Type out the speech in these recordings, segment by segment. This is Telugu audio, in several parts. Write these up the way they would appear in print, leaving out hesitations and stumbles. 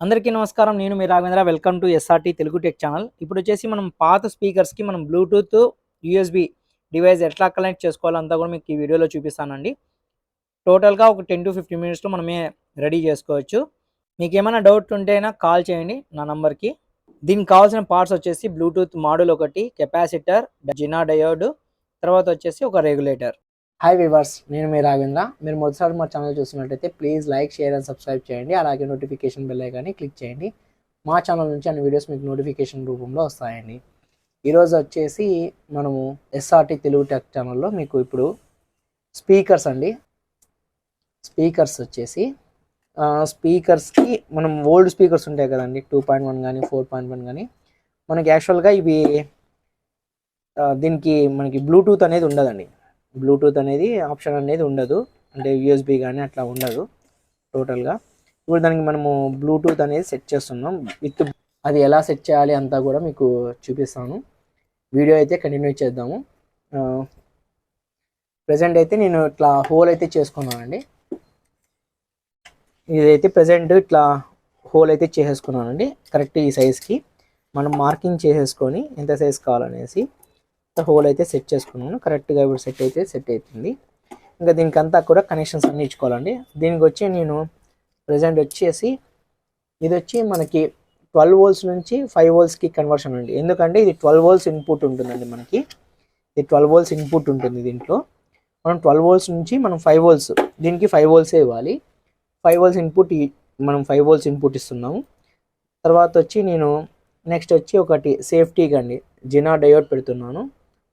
అందరికీ నమస్కారం. నేను మీ Raghavendra. Welcome to SRT Telugu tech channel. ఇప్పుడు వచ్చేసి మనం పాత స్పీకర్స్కి మనం బ్లూటూత్ యూఎస్బి డివైస్ ఎట్లా కనెక్ట్ చేసుకోవాలో అంతా కూడా మీకు ఈ వీడియోలో చూపిస్తానండి. టోటల్గా ఒక 10 to 15 మినిట్స్లో మనమే రెడీ చేసుకోవచ్చు. మీకు ఏమైనా డౌట్ ఉంటే కాల్ చేయండి నా నంబర్కి. దీనికి కావాల్సిన పార్ట్స్ వచ్చేసి బ్లూటూత్ మాడ్యూల్ ఒకటి, కెపాసిటర్, జినా డయోడ్, తర్వాత వచ్చేసి ఒక రెగ్యులేటర్. హాయ్ వివర్స్, నేను మీ రాఘవేంద్ర. మీరు మొదటిసారి మా ఛానల్ చూస్తున్నట్టయితే please like, share and subscribe చేయండి. అలాగే నోటిఫికేషన్ బెల్ ఐకాన్ని క్లిక్ చేయండి. మా ఛానల్ నుంచి అన్ని వీడియోస్ మీకు నోటిఫికేషన్ రూపంలో వస్తాయండి. ఈరోజు వచ్చేసి మనము ఎస్ఆర్టీ తెలుగు టెక్ ఛానల్లో మీకు ఇప్పుడు స్పీకర్స్ అండి. స్పీకర్స్ వచ్చేసి స్పీకర్స్కి మనం ఓల్డ్ స్పీకర్స్ ఉంటాయి కదండి, 2.1 కానీ 4.1 కానీ. మనకి యాక్చువల్గా ఇవి దీనికి మనకి బ్లూటూత్ అనేది ఉండదండి. బ్లూటూత్ అనేది ఆప్షన్ అనేది ఉండదు, అంటే యూఎస్బి కానీ అట్లా ఉండదు టోటల్గా. ఇప్పుడు దానికి మనము బ్లూటూత్ అనేది సెట్ చేస్తున్నాం. అది ఎలా సెట్ చేయాలి అంతా కూడా మీకు చూపిస్తాను. వీడియో అయితే కంటిన్యూ చేద్దాము. ప్రజెంట్ అయితే నేను ఇట్లా హోల్ అయితే చేసుకున్నానండి. ఇదైతే ప్రజెంట్ ఇట్లా హోల్ అయితే చేసేసుకున్నానండి. కరెక్ట్ ఈ సైజ్కి మనం మార్కింగ్ చేసేసుకొని ఎంత సైజ్ కావాలనేసి హోల్ అయితే సెట్ చేసుకున్నాను. కరెక్ట్గా ఇప్పుడు సెట్ అవుతుంది. ఇంకా దీనికంతా కూడా కనెక్షన్స్ అన్నీ ఇచ్చుకోవాలండి. దీనికి వచ్చి నేను ప్రజెంట్ వచ్చేసి ఇది వచ్చి మనకి 12 volts నుంచి 5 voltsకి కన్వర్షన్ అండి. ఎందుకంటే ఇది 12 volts ఇన్పుట్ ఉంటుందండి. మనకి ఇది 12 volts ఇన్పుట్ ఉంటుంది. దీంట్లో మనం 12 volts నుంచి మనం 5 volts, దీనికి 5 volts ఇవ్వాలి. 5 volts ఇన్పుట్ మనం 5 volts ఇన్పుట్ ఇస్తున్నాము. తర్వాత వచ్చి నేను నెక్స్ట్ వచ్చి ఒకటి సేఫ్టీగా అండి జినా డయోడ్ పెడుతున్నాను.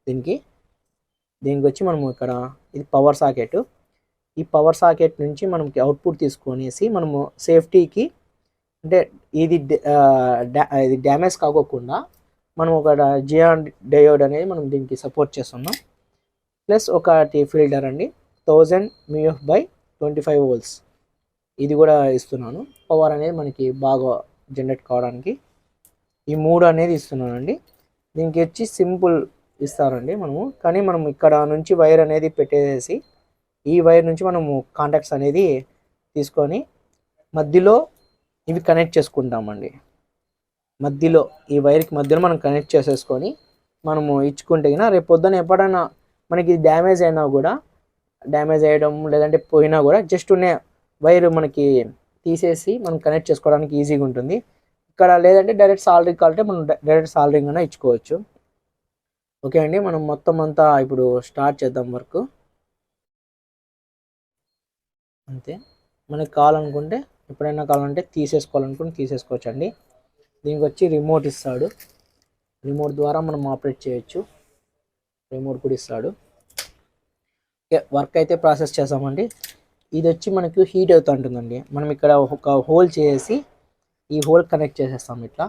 దీనికి వచ్చి మనము ఇక్కడ ఇది పవర్ సాకెట్. ఈ పవర్ సాకెట్ నుంచి మనకి అవుట్పుట్ తీసుకొనేసి మనము సేఫ్టీకి, అంటే ఇది డ్యామేజ్ కాకోకుండా మనం ఒక జియాన్ డయోడ్ అనేది మనం దీనికి సపోర్ట్ చేస్తున్నాం. ప్లస్ ఒకటి ఫిల్టర్ అండి 1000 mF/25 volts, ఇది కూడా ఇస్తున్నాను. పవర్ అనేది మనకి బాగా జనరేట్ కావడానికి ఈ 3 అనేది ఇస్తున్నానండి. దీనికి వచ్చి సింపుల్ ఇస్తారండి మనము, కానీ మనం ఇక్కడ నుంచి వైర్ అనేది పెట్టేసి ఈ వైర్ నుంచి మనము కాంటాక్ట్స్ అనేది తీసుకొని మధ్యలో ఇవి కనెక్ట్ చేసుకుంటామండి. మధ్యలో ఈ వైర్కి మధ్యలో మనం కనెక్ట్ చేసేసుకొని మనము ఇచ్చుకుంటే రేపు పొద్దున ఎప్పుడైనా మనకి డ్యామేజ్ అయినా కూడా, డ్యామేజ్ అయ్యడం లేదంటే పోయినా కూడా జస్ట్ ఉన్న వైర్ మనకి తీసేసి మనం కనెక్ట్ చేసుకోవడానికి ఈజీగా ఉంటుంది. ఇక్కడ లేదంటే డైరెక్ట్ సాల్డరింగ్ కావాలంటే మనం డైరెక్ట్ సాల్డరింగ్ అయినా ఇచ్చుకోవచ్చు. ఓకే అండి, మనం మొత్తం అంతా ఇప్పుడు స్టార్ట్ చేద్దాం వర్క్. అంతే, మనకి కావాలనుకుంటే ఎప్పుడైనా కావాలంటే తీసేసుకోవాలనుకుంటే తీసేసుకోవచ్చు అండి. దీనికి వచ్చి రిమోట్ ఇస్తాడు. రిమోట్ ద్వారా మనం ఆపరేట్ చేయొచ్చు. రిమోట్ కూడా ఇస్తాడు. ఓకే, వర్క్ అయితే ప్రాసెస్ చేసామండి. ఇది వచ్చి మనకు హీట్ అవుతూ ఉంటుందండి. మనం ఇక్కడ ఒక హోల్ చేసి ఈ హోల్ కనెక్ట్ చేసేస్తాం ఇట్లా.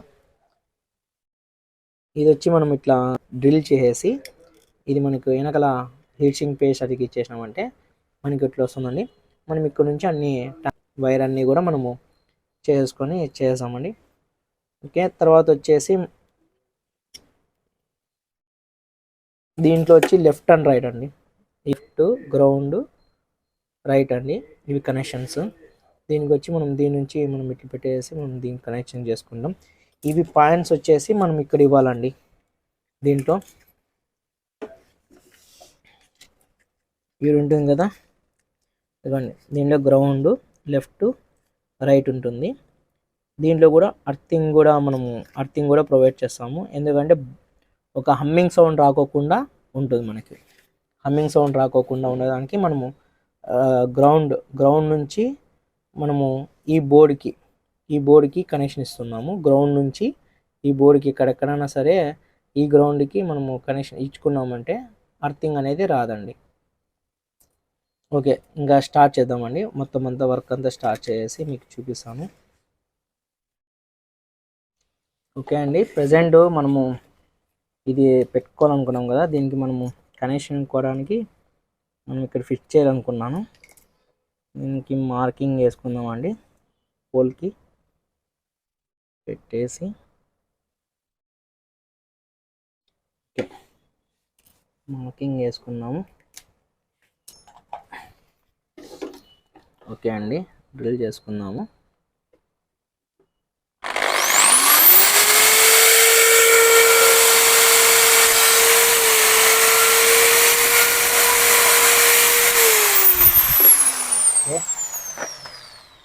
ఇది వచ్చి మనం ఇట్లా డ్రిల్ చేసేసి ఇది మనకు వెనకాల హీట్సింగ్ పేస్ట్ అది ఇచ్చేసినామంటే మనకి ఇట్లా వస్తుందండి. మనం ఇక్కడ నుంచి అన్ని వైర్ అన్నీ కూడా మనము చేసుకొని చేసామండి. ఓకే, తర్వాత వచ్చేసి దీంట్లో వచ్చి లెఫ్ట్ అండ్ రైట్ అండి. లెఫ్ట్, గ్రౌండ్, రైట్ అండి, ఇవి కనెక్షన్స్. దీనికి వచ్చి మనం దీని నుంచి మనం ఇట్లా పెట్టేసి మనం దీనికి కనెక్షన్ చేసుకుంటాం. ఇవి పాయింట్స్ వచ్చేసి మనం ఇక్కడ ఇవ్వాలండి. దీంట్లో ఇవి ఉంటుంది కదా, ఇవ్వండి. దీంట్లో గ్రౌండ్, లెఫ్ట్, రైట్ ఉంటుంది. దీంట్లో కూడా అర్థింగ్ కూడా ప్రొవైడ్ చేస్తాము. ఎందుకంటే ఒక హమ్మింగ్ సౌండ్ రాకోకుండా ఉంటుంది. మనకి హమ్మింగ్ సౌండ్ రాకోకుండా ఉండడానికి మనము గ్రౌండ్ నుంచి మనము ఈ బోర్డుకి కనెక్షన్ ఇస్తున్నాము. గ్రౌండ్ నుంచి ఈ బోర్డుకి ఎక్కడెక్కడైనా సరే ఈ గ్రౌండ్కి మనము కనెక్షన్ ఇచ్చుకున్నామంటే అర్థింగ్ అనేది రాదండి. ఓకే, ఇంకా స్టార్ట్ చేద్దామండి. మొత్తం అంతా వర్క్ అంతా స్టార్ట్ చేసి మీకు చూపిస్తాను. ఓకే అండి, ప్రజెంట్ మనము ఇది పెట్టుకోవాలనుకున్నాం కదా, దీనికి మనము కనెక్షన్ ఇవ్వడానికి మనం ఇక్కడ ఫిట్ చేయాలనుకున్నాను. దీనికి మార్కింగ్ వేసుకుందామండి. పోల్కి పెట్టేసి మార్కింగ్ వేసుకున్నాము. ఓకే అండి, డ్రిల్ చేసుకుందాము.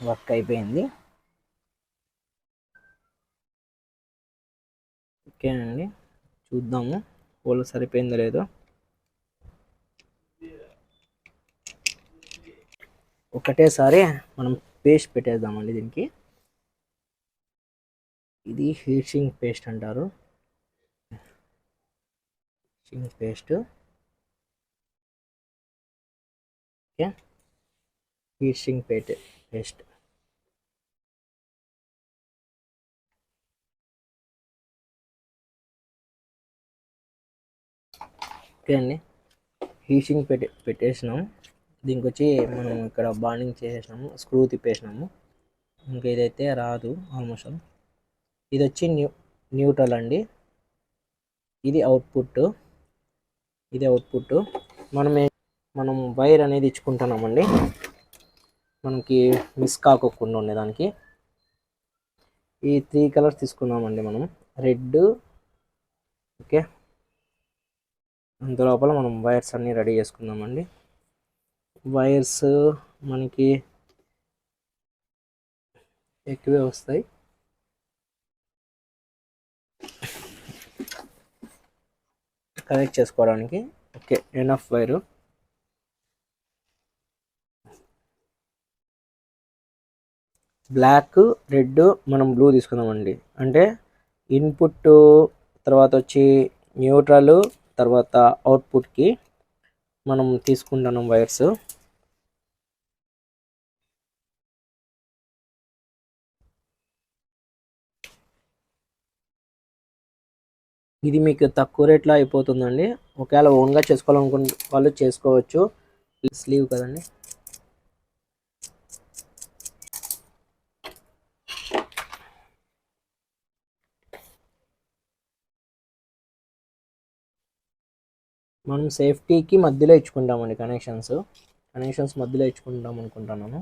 వర్క్ అయిపోయింది. ఓకే అండి, చూద్దాము హోల్ సరిపోయిందో లేదో. ఒకటేసారి మనం పేస్ట్ పెట్టేద్దామండి దీనికి. ఇది హీట్ సింక్ పేస్ట్ అంటారు. Sink paste, okay, heat sink paste. Okay అండి, హీట్ సింక్ పెట్టేసినాం. దీనికి వచ్చి మనం ఇక్కడ బాండింగ్ చేసేసినాము, స్క్రూ తిప్పేసినాము. ఇంకా ఇదైతే రాదు ఆల్మోస్ట్. ఇది వచ్చి న్యూట్రల్ అండి. ఇది అవుట్పుట్. మనం వైర్ అనేది ఇచ్చుకుంటున్నామండి, మనకి మిస్ కాకోకుండా ఉండేదానికి. ఈ 3 కలర్స్ తీసుకున్నామండి మనం, రెడ్. ఓకే, అంత లోపల మనం వైర్స్ అన్నీ రెడీ చేసుకుందామండి. వైర్స్ మనకి ఎక్కువే వస్తాయి. కనెక్ట్ చేసుకోవడానికి okay, enough wire. Black, red, మనం బ్లూ తీసుకుందామండి. అంటే ఇన్పుట్ తర్వాత వచ్చి న్యూట్రల్, తర్వాత అవుట్పుట్కి మనం తీసుకుంటున్నాం వైర్స్. ఇది మీకు తక్కువ రేట్లో అయిపోతుందండి. ఒకవేళ ఓన్గా చేసుకోవాలనుకున్న వాళ్ళు చేసుకోవచ్చు. స్లీవ్ కదండి. మనం సేఫ్టీకి మధ్యలో ఇచ్చుకుంటామండి కనెక్షన్స్ మధ్యలో ఇచ్చుకుంటాం అనుకుంటున్నాను.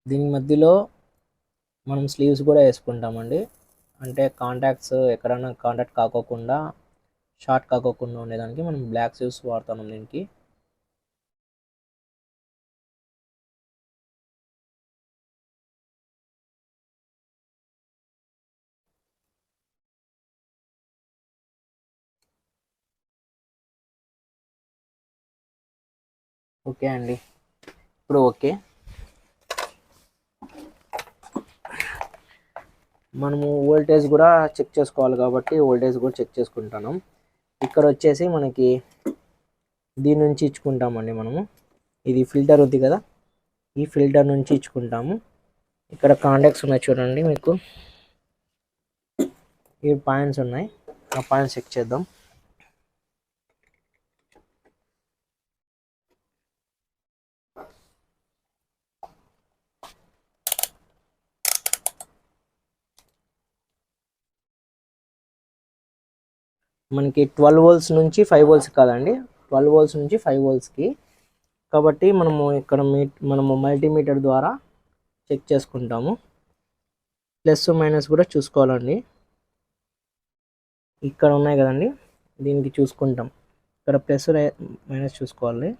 దీని మధ్యలో మనం స్లీవ్స్ కూడా వేసుకుంటామండి. అంటే కాంటాక్ట్స్ ఎక్కడైనా కాంటాక్ట్ కాకోకుండా, షార్ట్ కాకోకుండా ఉండేదానికి మనం బ్లాక్ స్లీవ్స్ వాడతాము దీనికి. ఓకే అండి, ఇప్పుడు ఓకే. మనము వోల్టేజ్ కూడా చెక్ చేసుకోవాలి కాబట్టి వోల్టేజ్ కూడా చెక్ చేసుకుంటాను. ఇక్కడ వచ్చేసి మనకి దీని నుంచి ఇచ్చుకుంటామండి మనము. ఇది ఫిల్టర్ ఉంది కదా, ఈ ఫిల్టర్ నుంచి ఇచ్చుకుంటాము. ఇక్కడ కాంటాక్ట్స్ ఉన్నాయి చూడండి, మీకు ఈ పాయింట్స్ ఉన్నాయి. ఆ పాయింట్స్ చెక్ చేద్దాం. మనకి 12 వోల్ట్స్ నుంచి 5 వోల్ట్స్ కాదండి, 12 వోల్ట్స్ నుంచి 5 వోల్ట్స్కి. కాబట్టి మనము ఇక్కడ మనము మల్టీమీటర్ ద్వారా చెక్ చేసుకుంటాము. ప్లస్ మైనస్ కూడా చూసుకోవాలండి. ఇక్కడ ఉన్నాయి కదండి, దీనికి చూసుకుంటాం. ఇక్కడ ప్లస్ మైనస్ చూసుకోవాలి.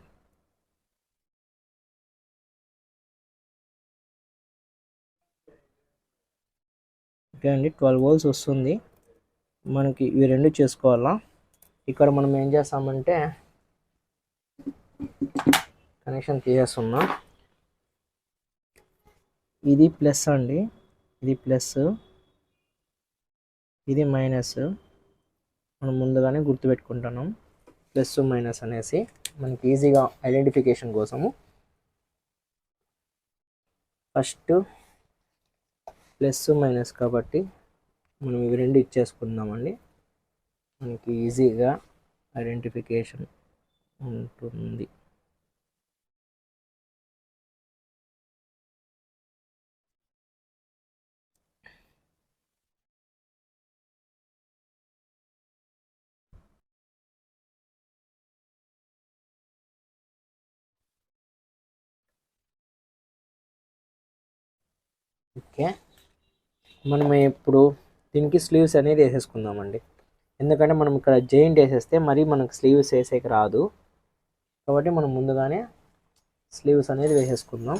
ఓకే అండి, 12 వోల్ట్స్ వస్తుంది మనకి. ఇవి రెండు చేసుకోవాలా. ఇక్కడ మనం ఏం చేస్తామంటే కనెక్షన్ తీసేస్తున్నా. ఇది ప్లస్ అండి, ఇది ప్లస్, ఇది మైనస్. మనం ముందుగానే గుర్తుపెట్టుకుంటున్నాం ప్లస్ మైనస్ అనేసి, మనకి ఈజీగా ఐడెంటిఫికేషన్ కోసము. ఫస్ట్ ప్లస్ మైనస్ కాబట్టి మనం ఇవి రెండు ఇచ్చేసుకుందామండి, మనకి ఈజీగా ఐడెంటిఫికేషన్ ఉంటుంది. ఓకే, మనం ఇప్పుడు దీనికి స్లీవ్స్ అనేది వేసేసుకుందామండి. ఎందుకంటే మనం ఇక్కడ జాయింట్ వేసేస్తే మరి మనకు స్లీవ్స్ వేసేకి రాదు. కాబట్టి మనం ముందుగానే స్లీవ్స్ అనేది వేసేసుకుందాం.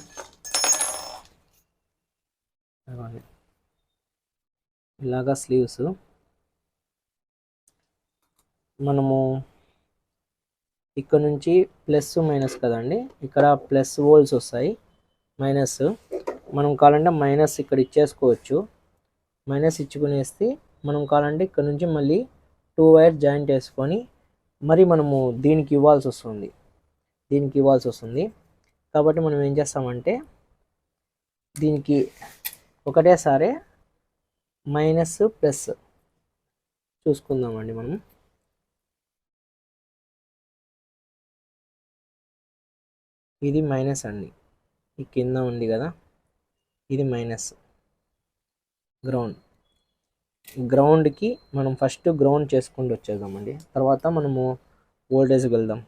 ఇలాగా స్లీవ్స్ మనము ఇక్కడ నుంచి ప్లస్ మైనస్ కదండి, ఇక్కడ ప్లస్ హోల్స్ వస్తాయి, మైనస్ మనం కావాలంటే మైనస్ ఇక్కడ ఇచ్చేసుకోవచ్చు. మైనస్ ఇచ్చుకునేస్తే మనం కావాలంటే ఇక్కడ నుంచి మళ్ళీ 2 వైర్ జాయింట్ చేసుకొని మరి మనము దీనికి ఇవ్వాల్సి వస్తుంది. కాబట్టి మనం ఏం చేస్తామంటే దీనికి ఒకటేసారి మైనస్ ప్లస్ చూసుకుందామండి. మనం ఇది మైనస్ అండి, ఈ కింద ఉంది కదా, ఇది మైనస్ గ్రౌండ్కి మనం ఫస్ట్ గ్రౌండ్ చేసుకుంటూ వచ్చేద్దామండి. తర్వాత మనము వోల్టేజ్కి వెళ్దాం.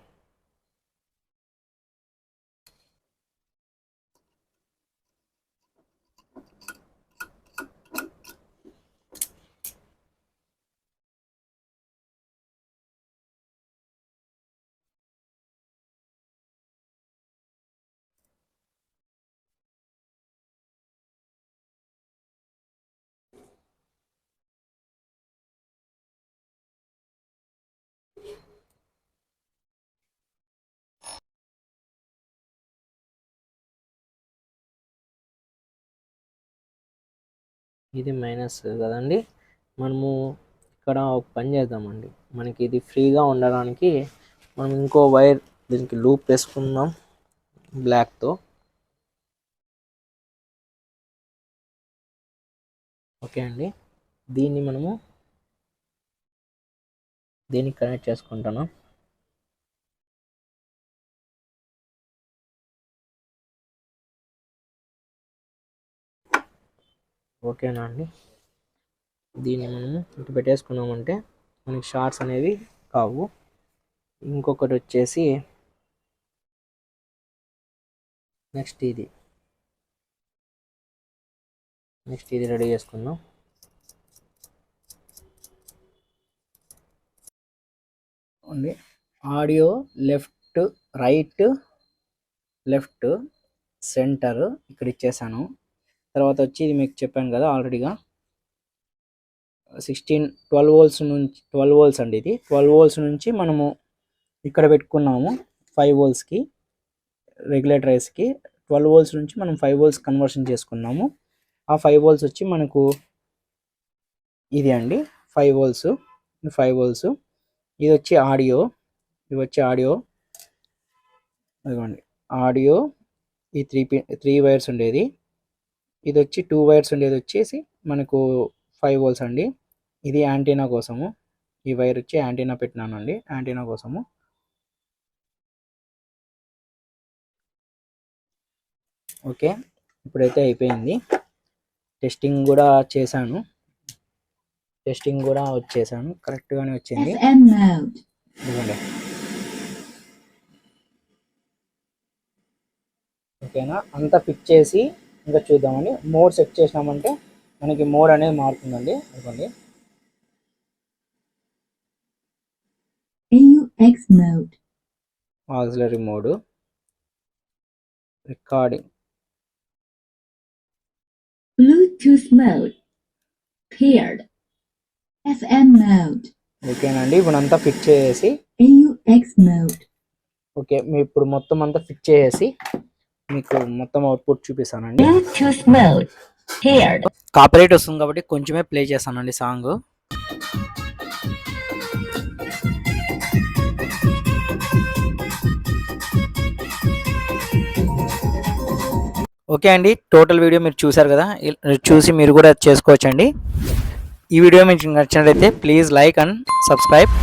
ఇది మైనస్ కదండి. మనము ఇక్కడ ఒక పని చేద్దామండి, మనకి ఇది ఫ్రీగా ఉండడానికి మనం ఇంకో వైర్ దీనికి లూప్ వేసుకుందాం బ్లాక్తో. ఓకే అండి, దీన్ని మనము దీనికి కనెక్ట్ చేసుకుంటాను. ఓకేనా అండి, దీన్ని మనము ఇటు పెట్టేసుకున్నామంటే మనకి షార్ట్స్ అనేవి కావు. ఇంకొకటి వచ్చేసి నెక్స్ట్ ఇది రెడీ చేసుకుందాం. అండి audio left right left centre ఇక్కడ ఇచ్చేసాను. తర్వాత వచ్చి ఇది మీకు చెప్పాను కదా ఆల్రెడీగా 12 వోల్ట్స్ అండి. ఇది 12 వోల్ట్స్ నుంచి మనము ఇక్కడ పెట్టుకున్నాము 5 వోల్ట్స్కి రెగ్యులేటర్ రైస్కి. 12 వోల్ట్స్ నుంచి మనం 5 వోల్ట్స్ కన్వర్షన్ చేసుకున్నాము. ఆ 5 వోల్ట్స్ వచ్చి మనకు ఇది అండి 5 వోల్ట్స్. ఇది వచ్చి ఆడియో, అదిగోండి ఆడియో. ఈ 3 వైర్స్ ఉండేది, ఇది వచ్చి 2 వైర్స్ ఉండేది వచ్చేసి మనకు 5 వోల్ట్స్ అండి. ఇది యాంటీనా కోసము, ఈ వైర్ వచ్చి యాంటీనా పెట్టినాను అండి, యాంటీనా కోసము. ఓకే, ఇప్పుడైతే అయిపోయింది. టెస్టింగ్ కూడా వచ్చేసాను, కరెక్ట్గానే వచ్చింది. ఓకేనా, అంతా ఫిక్స్ చేసి ఇంకా చూద్దామండి. మోడ్ సెట్ చేసినామంటే మనకి మోడ్ అనేది మారుతుందండి. అనుకోండి auxiliary mode, recording, bluetooth mode, paired, FM mode. ఓకేనండి, ఇప్పుడు అంతా ఫిక్స్ చేసి AUX mode. ఓకే, మీ ఇప్పుడు మొత్తం అంతా ఫిక్స్ చేసి మీకు మొత్తం అవుట్పుట్ చూపిస్తానండి. Bluetooth mode, paired. కాపీరైట్ వస్తుంది కాబట్టి కొంచెమే ప్లే చేస్తానండి సాంగ్. ఓకే అండి, టోటల్ వీడియో మీరు చూసారు కదా, చూసి మీరు కూడా చేసుకోవచ్చండి. ఈ వీడియో మీకు నచ్చినట్లయితే please like and subscribe.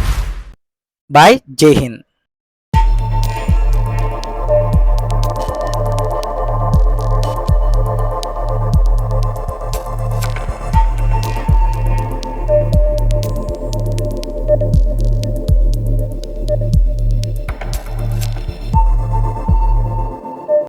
Bye, జై హింద్.